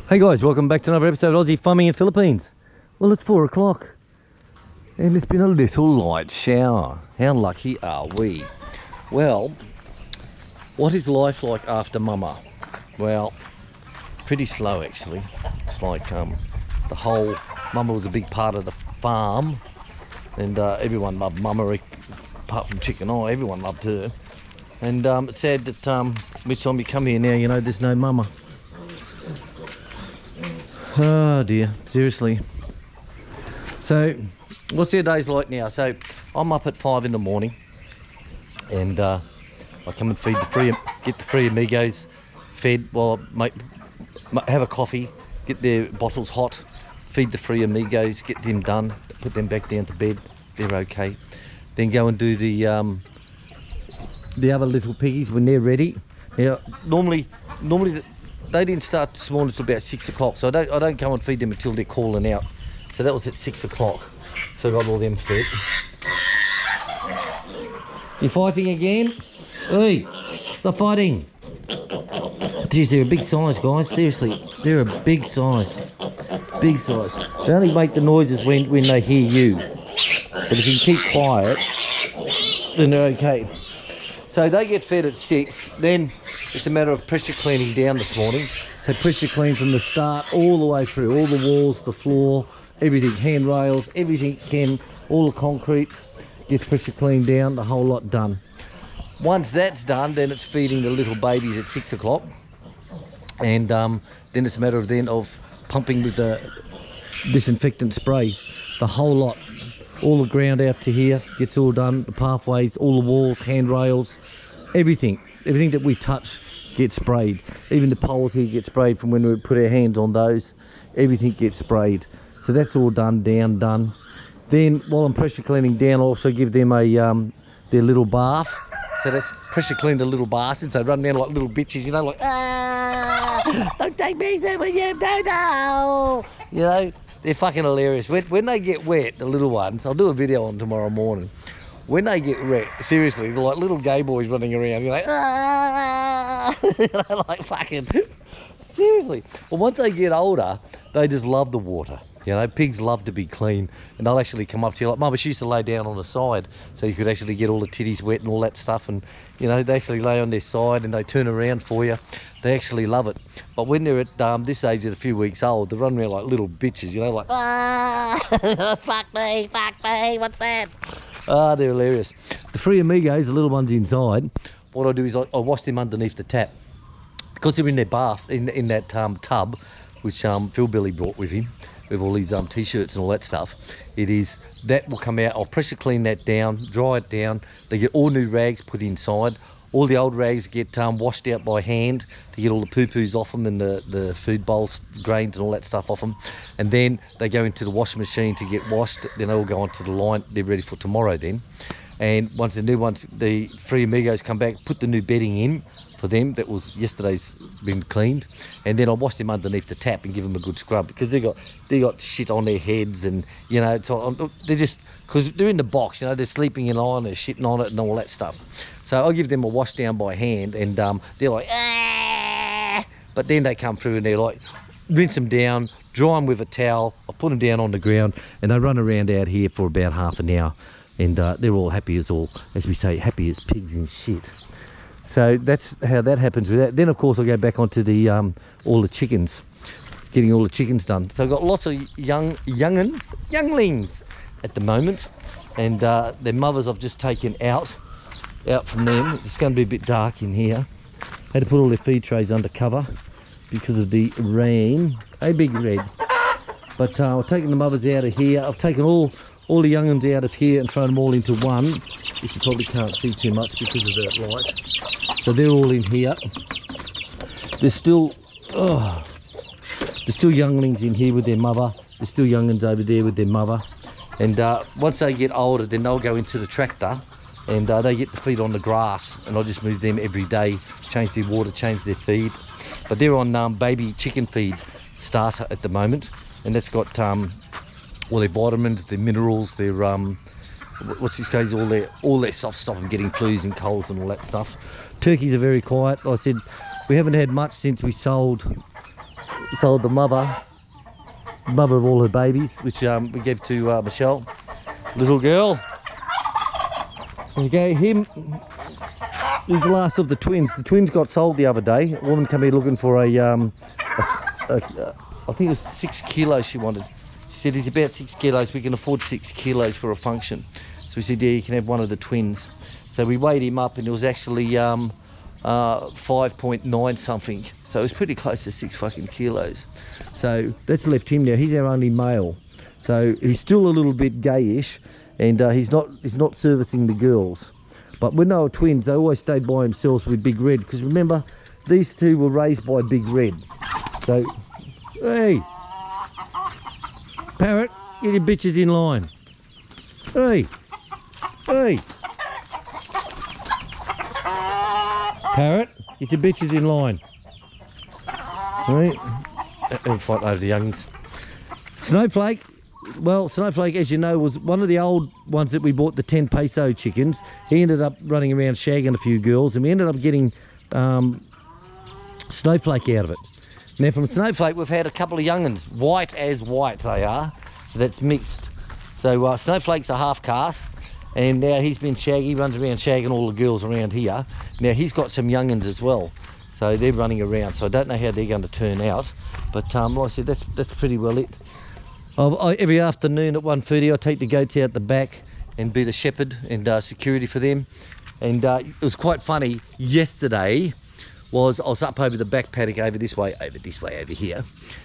Hey guys, welcome back to another episode of Aussie Farming in Philippines. Well, it's 4 o'clock and it's been a little light shower. How lucky are we? Well, what is life like after mama? Well, pretty slow actually. It's like the whole mama was a big part of the farm, and everyone loved mama apart from Chicken Eye. Everyone loved her, and it's sad that each time you come here now, you know, there's no mama. Oh dear, seriously. So, what's your days like now? So, I'm up at 5 in the morning, and I come and feed get the three amigos fed while I have a coffee, get their bottles hot, feed the three amigos, get them done, put them back down to bed. They're okay. Then go and do the other little piggies when they're ready. Now, normally they didn't start this morning until about 6 o'clock, so I don't come and feed them until they're calling out. So that was at 6 o'clock. So I got all them fed. You fighting again? Hey, stop fighting. Geez, they're a big size, guys. Seriously, they're a big size. Big size. They only make the noises when they hear you. But if you keep quiet, then they're okay. So they get fed at 6, then it's a matter of pressure cleaning down this morning. So pressure clean from the start all the way through, all the walls, the floor, everything, handrails, everything all the concrete gets pressure cleaned down, the whole lot done. Once that's done, then it's feeding the little babies at 6 o'clock. And then it's a matter of pumping with the disinfectant spray, the whole lot. All the ground out to here gets all done, the pathways, all the walls, handrails, everything that we touch gets sprayed. Even the poles here get sprayed from when we put our hands on those. Everything gets sprayed. So that's all done. Then while I'm pressure cleaning down, I also give them their little bath. So that's pressure clean the little bastards. They run around like little bitches, you know, like, don't take me there with you, no. You know, they're fucking hilarious. When they get wet, the little ones, I'll do a video on tomorrow morning. When they get wet, seriously, they're like little gay boys running around. You're like, you know, like fucking, seriously. Well, once they get older, they just love the water. You know, pigs love to be clean, and they'll actually come up to you like, Mama, she used to lay down on the side, so you could actually get all the titties wet and all that stuff, and you know, they actually lay on their side and they turn around for you. They actually love it. But when they're at this age, at a few weeks old, they run around like little bitches, you know, like, fuck me, what's that? They're hilarious. The three amigos, the little ones inside, what I do is I wash them underneath the tap. Because they're in their bath, in that tub, which Phil Billy brought with him, with all these t-shirts and all that stuff, that will come out. I'll pressure clean that down, dry it down. They get all new rags put inside. All the old rags get washed out by hand to get all the poo-poos off them and the food bowls, grains and all that stuff off them. And then they go into the washing machine to get washed. Then they all go onto the line. They're ready for tomorrow then. And once the new ones, the three amigos come back, put the new bedding in for them. That was yesterday's been cleaned. And then I wash them underneath the tap and give them a good scrub, because they got shit on their heads, and you know, they're just, because they're in the box, you know, they're sleeping in on, they're shitting on it and all that stuff. So I give them a wash down by hand, and they're like, ah! But then they come through and they're like, rinse them down, dry them with a towel, I put them down on the ground, and they run around out here for about half an hour. And they're all happy as we say, happy as pigs and shit. So that's how that happens with that. Then of course I go back onto the all the chickens, getting all the chickens done. So I've got lots of younglings at the moment, and their mothers I've just taken out from them. It's going to be a bit dark in here. Had to put all their feed trays under cover because of the rain. Hey, Big Red. But I've taken the mothers out of here. I've taken all the young ones out of here and thrown them all into one. This you probably can't see too much because of the light. So they're all in here. There's still younglings in here with their mother. There's still younglings over there with their mother. And once they get older, then they'll go into the tractor, and they get to feed on the grass. And I'll just move them every day, change their water, change their feed. But they're on baby chicken feed starter at the moment, and that's got all their vitamins, their minerals, their all their stuff, stop them getting flus and colds and all that stuff. Turkeys are very quiet. Like I said, we haven't had much since we sold sold the mother of all her babies, which we gave to Michelle, little girl. There you go, him. He's the last of the twins. The twins got sold the other day. A woman came here looking for I think it was 6 kilos she wanted. She said, he's about 6 kilos, we can afford 6 kilos for a function. So we said, yeah, you can have one of the twins. So we weighed him up and it was actually 5.9 something. So it was pretty close to 6 fucking kilos. So that's left him now. He's our only male. So he's still a little bit gayish, and he's not servicing the girls. But when they were twins, they always stayed by themselves with Big Red, because remember, these two were raised by Big Red. So, hey, Parrot, get your bitches in line. Hey, hey. Parrot, get your bitches in line. Right, and fight over the youngins. Snowflake. Well, Snowflake, as you know, was one of the old ones that we bought, the 10 peso chickens. He ended up running around shagging a few girls, and we ended up getting Snowflake out of it. Now, from Snowflake, we've had a couple of young'uns. White as white they are, so that's mixed. So Snowflake's a half caste, and now he's been shagging. He runs around shagging all the girls around here. Now, he's got some young'uns as well, so they're running around. So I don't know how they're going to turn out, but like I said, that's pretty well it. Every afternoon at 1:30 I take the goats out the back and be the shepherd and security for them. And it was quite funny. Yesterday I was up over the back paddock over here,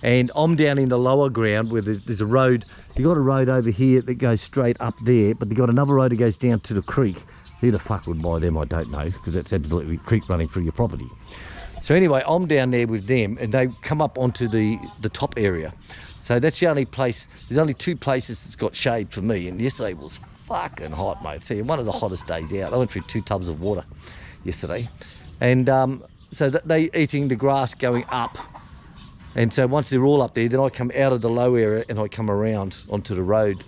and I'm down in the lower ground where there's a road. You got a road over here that goes straight up there, but you got another road that goes down to the creek. Who the fuck would buy them? I don't know, because that's absolutely creek running through your property. So anyway, I'm down there with them, and they come up onto the top area. So that's the only place, there's only 2 places that's got shade for me, and yesterday was fucking hot, mate. See, one of the hottest days out. I went through 2 tubs of water yesterday. And so they eating the grass going up. And so once they're all up there, then I come out of the low area and I come around onto the road.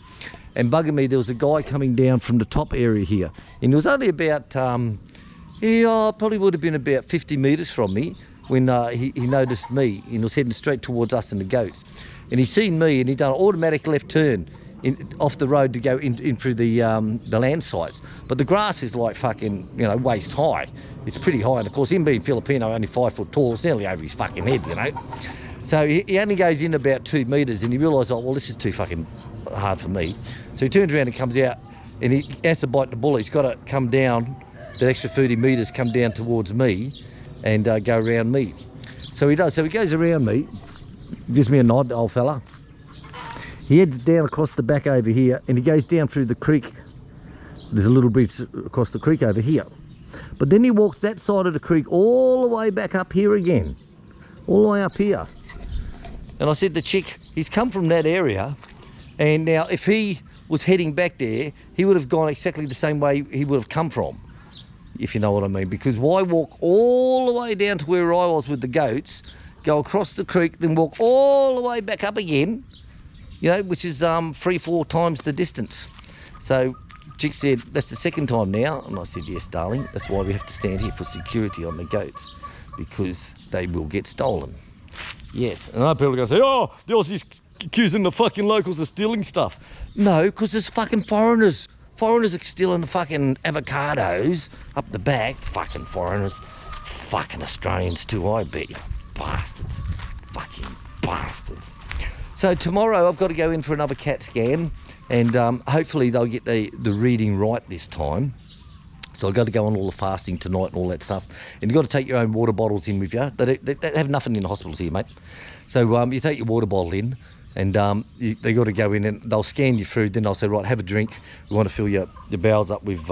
And bugging me, there was a guy coming down from the top area here. And it was only about, probably would have been about 50 metres from me when he noticed me, and was heading straight towards us and the goats. And he seen me, and he done an automatic left turn off the road to go in through the land sites. But the grass is like fucking, waist high. It's pretty high, and of course, him being Filipino, only 5 foot tall, it's nearly over his fucking head, So he only goes in about 2 metres, and he realised, oh, well, this is too fucking hard for me. So he turns around and comes out, and he has to bite the bullet. He's got to come down, that extra 30 metres, come down towards me, and go around me. So he does. So he goes around me, gives me a nod, old fella. He heads down across the back over here, and he goes down through the creek. There's a little bridge across the creek over here. But then he walks that side of the creek all the way back up here again. All the way up here. And I said to the chick, he's come from that area, and now if he was heading back there, he would have gone exactly the same way he would have come from, if you know what I mean. Because why walk all the way down to where I was with the goats, go across the creek, then walk all the way back up again, which is 3-4 times the distance. So chick said, that's the 2nd time now. And I said, yes, darling, that's why we have to stand here for security on the goats, because they will get stolen. Yes, and I know people are going to say, oh, the Aussies accusing the fucking locals of stealing stuff. No, because there's fucking foreigners. Foreigners are stealing the fucking avocados up the back. Fucking foreigners. Fucking Australians too, I bet you. Bastards. Fucking bastards. So tomorrow I've got to go in for another CAT scan, and hopefully they'll get the reading right this time. So I've got to go on all the fasting tonight and all that stuff. And you've got to take your own water bottles in with you. They have nothing in the hospitals here, mate. So you take your water bottle in, and they got to go in and they'll scan you through. Then they'll say, right, have a drink. We want to fill your bowels up with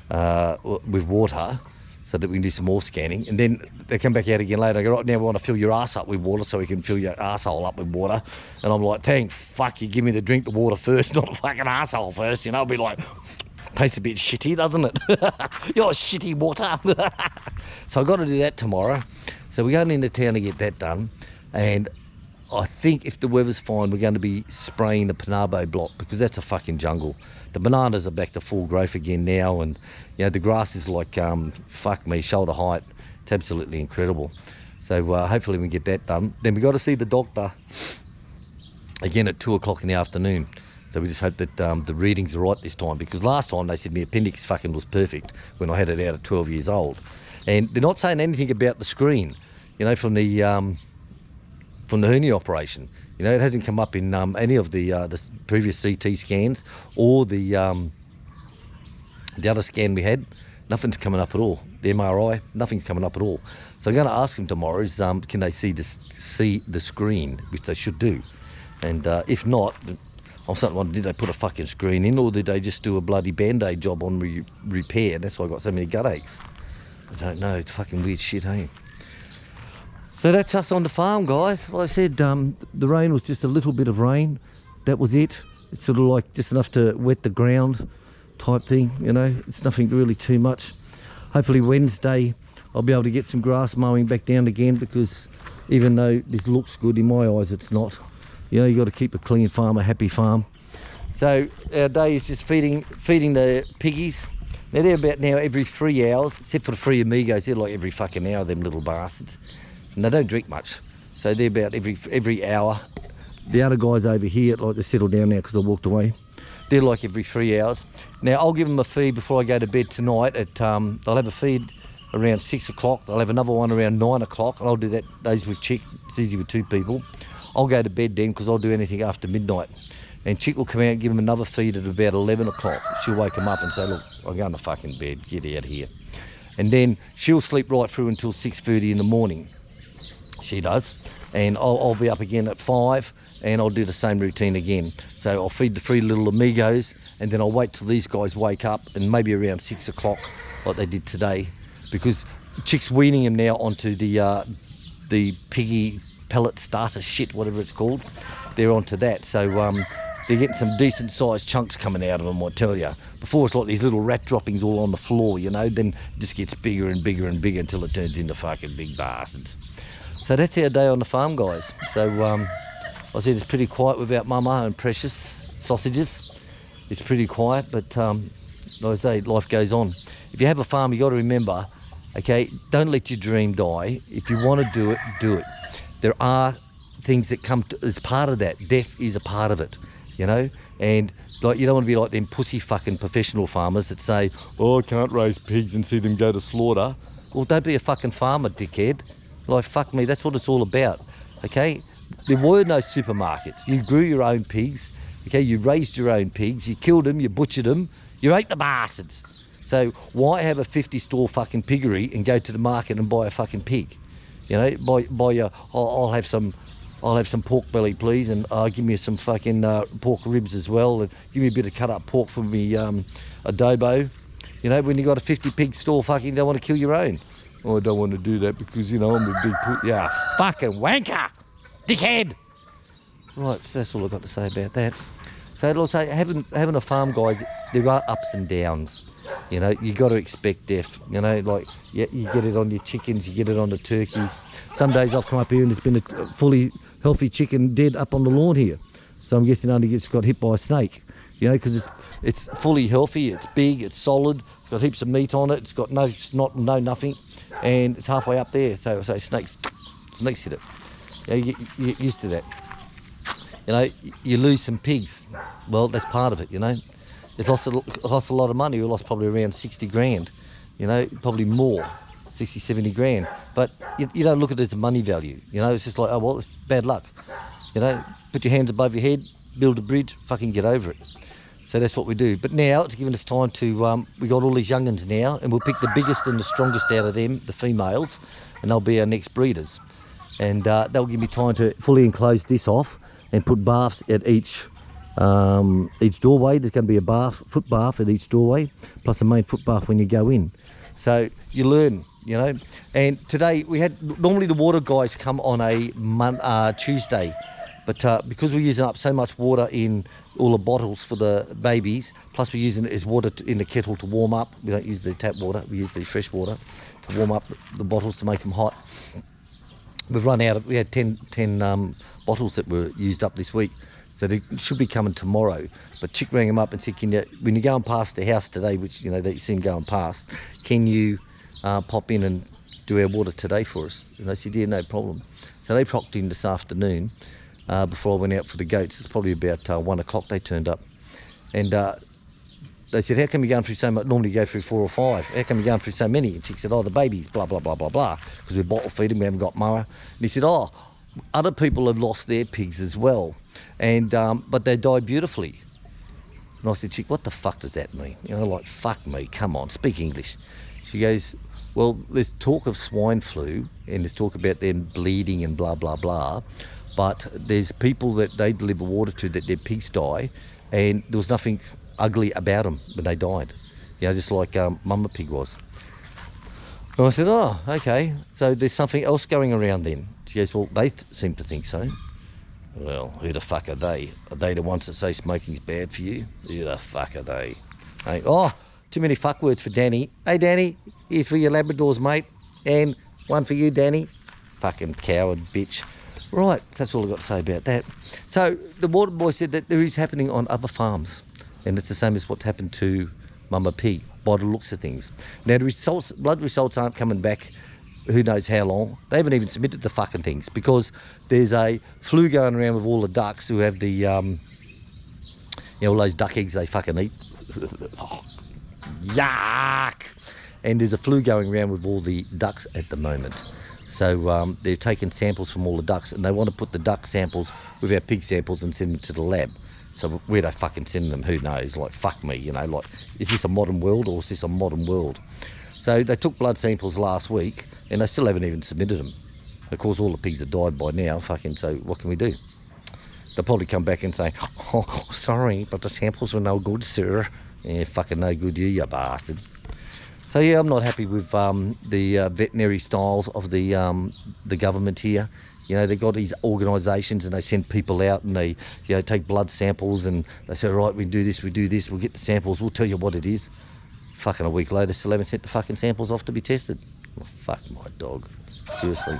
water, so that we can do some more scanning. And then they come back out again later. They go, right, now we want to fill your ass up with water so we can fill your asshole up with water. And I'm like, thank fuck you, give me the drink, the water first, not the fucking asshole first. I'll be like, tastes a bit shitty, doesn't it? You're shitty water. So I've got to do that tomorrow. So we're going into town to get that done. And I think if the weather's fine, we're going to be spraying the Panabo block, because that's a fucking jungle. The bananas are back to full growth again now, and the grass is like, fuck me, shoulder height. It's absolutely incredible. So So hopefully we can get that done. Then we got to see the doctor again at 2 o'clock in the afternoon. So we just hope that the readings are right this time, because last time they said my appendix fucking was perfect when I had it out at 12 years old. And they're not saying anything about the screen, you know, from the hernia operation. You know, it hasn't come up in any of the previous CT scans or the other scan we had. Nothing's coming up at all. The MRI, nothing's coming up at all. So I'm going to ask them tomorrow is can they see the screen, which they should do. And if not, I'm starting to wonder, did they put a fucking screen in, or did they just do a bloody Band-Aid job on repair? And that's why I got so many gut aches. I don't know. It's fucking weird shit, hey? So that's us on the farm, guys. Like I said, the rain was just a little bit of rain. That was it. It's sort of like just enough to wet the ground type thing, you know. It's nothing really too much. Hopefully Wednesday I'll be able to get some grass mowing back down again, because even though this looks good, in my eyes it's not. You know, you got to keep a clean farm, a happy farm. So our day is just feeding the piggies. Now they're about now every 3 hours, except for the 3 amigos. They're like every fucking hour, them little bastards. And they don't drink much. So they're about every hour. The other guys over here like to settle down now because I walked away. They're like every 3 hours. Now I'll give them a feed before I go to bed tonight. They'll have a feed around 6 o'clock. I'll have another one around 9 o'clock. And I'll do that days with Chick. It's easy with 2 people. I'll go to bed then, because I'll do anything after midnight. And Chick will come out and give him another feed at about 11 o'clock. She'll wake him up and say, look, I'm going to fucking bed, get out of here. And then she'll sleep right through until 6:30 in the morning. She does. And I'll be up again at 5, and I'll do the same routine again. So I'll feed the 3 little amigos, and then I'll wait till these guys wake up, and maybe around 6 o'clock, like they did today, because Chick's weaning him now onto the piggy pellet starter shit, whatever it's called. They're onto that. So they're getting some decent sized chunks coming out of them, I tell you. Before it's like these little rat droppings all on the floor, you know, then it just gets bigger and bigger and bigger until it turns into fucking big bastards. So that's our day on the farm, guys. So I said it's pretty quiet without Mama and Precious sausages. It's pretty quiet, but like I say, life goes on. If you have a farm, you got to remember, okay, don't let your dream die. If you want to do it, do it. There are things that come as part of that. Death is a part of it, you know. And like, you don't want to be like them pussy fucking professional farmers that say, oh, I can't raise pigs and see them go to slaughter. Well, don't be a fucking farmer, dickhead. Like, fuck me, that's what it's all about, okay? There were no supermarkets. You grew your own pigs, okay? You raised your own pigs. You killed them, you butchered them, you ate the bastards. So why have a 50-store fucking piggery and go to the market and buy a fucking pig? You know, buy your, I'll have some pork belly, please, and give me some fucking pork ribs as well, and give me a bit of cut up pork for me adobo. You know, when you got a 50 pig store, fucking you don't want to kill your own. Oh, I don't want to do that because, you know, I'm a big yeah, fucking wanker, dickhead. Right, so that's all I've got to say about that. So I'll say, having a farm, guys, there are ups and downs. You know, you got to expect death. You know, like you get it on your chickens, you get it on the turkeys. Some days I've come up here and there's been a fully healthy chicken dead up on the lawn here. So I'm guessing only it's got hit by a snake. You know, because it's fully healthy, it's big, it's solid, it's got heaps of meat on it, it's got no snot, no nothing, and it's halfway up there. So snakes hit it. You know, you get used to that. You know, you lose some pigs. Well, that's part of it. You know. It lost a lot of money. We lost probably around 60 grand, you know, probably more, 60, 70 grand. But you don't look at it as a money value, you know. It's just like, oh, well, it's bad luck. You know, put your hands above your head, build a bridge, fucking get over it. So that's what we do. But now it's given us time to, we got all these young'uns now, and we'll pick the biggest and the strongest out of them, the females, and they'll be our next breeders. And they'll give me time to fully enclose this off and put baths at each doorway. There's going to be a foot bath at each doorway, plus a main foot bath when you go in. So you learn, you know. And today we had, normally the water guys come on a Tuesday, but because we're using up so much water in all the bottles for the babies, plus we're using it as water in the kettle to warm up. We don't use the tap water, we use the fresh water to warm up the bottles to make them hot. We've run out of, we had 10 bottles that were used up this week. So they should be coming tomorrow. But Chick rang him up and said, when you're going past the house today, which, you know, that you see him going past, can you pop in and do our water today for us? And they said, yeah, no problem. So they propped in this afternoon before I went out for the goats. It's probably about 1 o'clock they turned up. And they said, how come you're going through so much? Normally you go through 4 or 5. How come you're going through so many? And she said, oh, the babies, blah, blah, blah, blah, blah. Because we bottle feed them, we haven't got mower. And he said, oh, other people have lost their pigs as well. And but they died beautifully. And I said, chick, what the fuck does that mean? You know, like, fuck me, come on, speak English. She goes, well, there's talk of swine flu and there's talk about them bleeding and blah, blah, blah. But there's people that they deliver water to that their pigs die and there was nothing ugly about them when they died. You know, just like Mama Pig was. And I said, oh, okay. So there's something else going around then. She goes, well, they seem to think so. Well, who the fuck are they? Are they the ones that say smoking's bad for you? Who the fuck are they? Hey, oh, too many fuck words for Danny. Hey, Danny, here's for your Labradors, mate. And one for you, Danny. Fucking coward bitch. Right, that's all I've got to say about that. So the water boy said that there is happening on other farms. And it's the same as what's happened to Mama Pig, by the looks of things. Now, the results, blood results aren't coming back who knows how long. They haven't even submitted the fucking things because there's a flu going around with all the ducks who have the, you know, all those duck eggs they fucking eat. Oh, yuck! And there's a flu going around with all the ducks at the moment. So they're taking samples from all the ducks and they want to put the duck samples with our pig samples and send them to the lab. So where they fucking send them, who knows? Like, fuck me, you know, like, is this a modern world or is this a modern world? So they took blood samples last week and they still haven't even submitted them. Of course, all the pigs have died by now, fucking, so what can we do? They'll probably come back and say, oh, sorry, but the samples were no good, sir. Yeah, fucking no good you bastard. So yeah, I'm not happy with the veterinary styles of the government here. You know, they've got these organisations and they send people out and they, you know, take blood samples and they say, right, we do this, we'll get the samples, we'll tell you what it is. Fucking a week later, still haven't sent the fucking samples off to be tested. Oh, fuck my dog, seriously.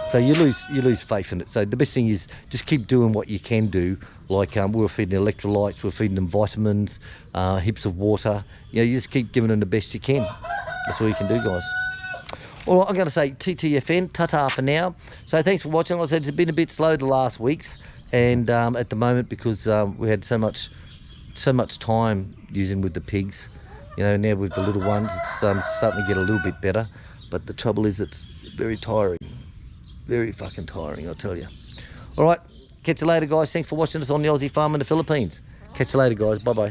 So you lose faith in it. So the best thing is just keep doing what you can do. Like we were feeding electrolytes, we were feeding them vitamins, heaps of water. You know, you just keep giving them the best you can. That's all you can do, guys. All right, I'm going to say TTFN, ta-ta for now. So thanks for watching. Like I said, it's been a bit slow the last weeks, and at the moment because we had so much time using with the pigs. You know, now with the little ones, it's starting to get a little bit better. But the trouble is, it's very tiring, very fucking tiring, I'll tell you. All right, catch you later, guys. Thanks for watching us on the Aussie Farm in the Philippines. Catch you later, guys. Bye bye.